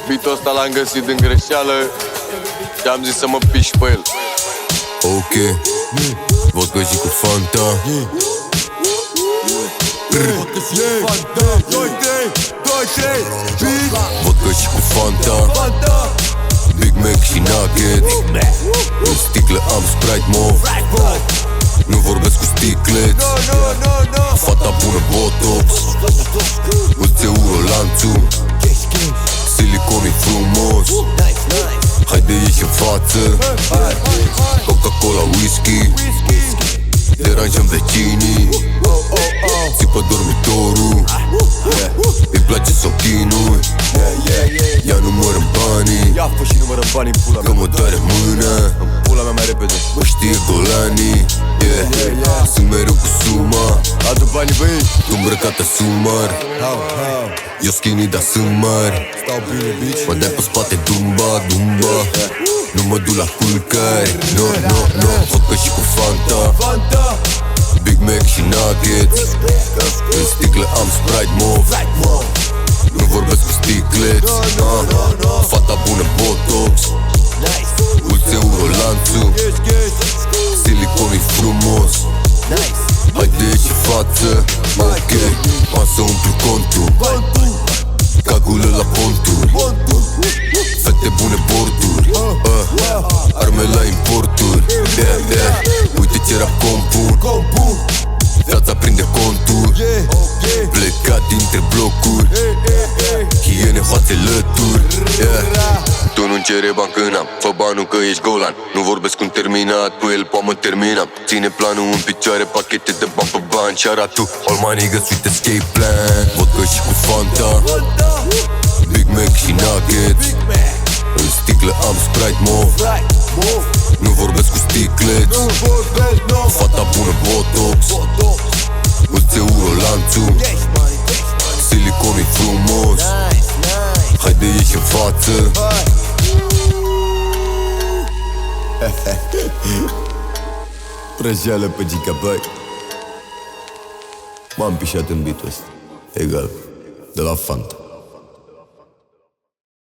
Beat-ul ăsta l-am găsit în greșeală și am zis să mă piși pe el. Ok, vodka și cu Fanta. Vodka și cu Fanta, Big Mac și Nugget. În sticlă am Sprite mov. Nu vorbesc cu sticleți. Fata bună Botox, mulți euro lanțul. Siliconul frumos, haide ieși în față. Coca-Cola, whisky, deranjăm vecinii. Țipă dormitorul, îi place să o chinui. Ea numără banii, ia fă și numără banii în pula mea. că mă doare mâna, În pula mea mai repede. mă știe golanii. Sunt mereu cu suma, Adu banii băi. tu îmbrăcată sumar. Eu skinny, dar sunt mari. Stau bine, bitch. Mă dai pe spate, dumba, dumba. Nu mă duc la culcari. No, no, no, vodka și cu Fanta, Big Mac și Nuggets. În sticlă am Sprite mov. Nu vorbesc cu sticleți. Fata bună Botox, mulți euro lanțul. Siliconul frumos, haide ieși în față. Ok, am să umplu contul, cagulă la ponturi. Fete bune borduri, arme la importuri. Uite ce rap compun, viața prinde conturi. Plecat dintre blocuri, hiene, hoațe, lături. Tu nu-mi cere bani când am, fă banul că ești golan. Nu vorbesc cu un terminat, cu el poate mă terminam. Ține planul în picioare, pachete de bani pe bani. Și-ara tu, all my niggas with escape plan. Vodka și cu Fanta, Big Mac și Nuggets. În sticlă am Sprite mov. Nu vorbesc cu sticleți. Fata bună Botox, mulți euro lanțul. Siliconul frumos, haide ieși în față. Prăjeală pe gigabyte. M-am pișat în beat-ul ăsta. Egal, de la Fanta.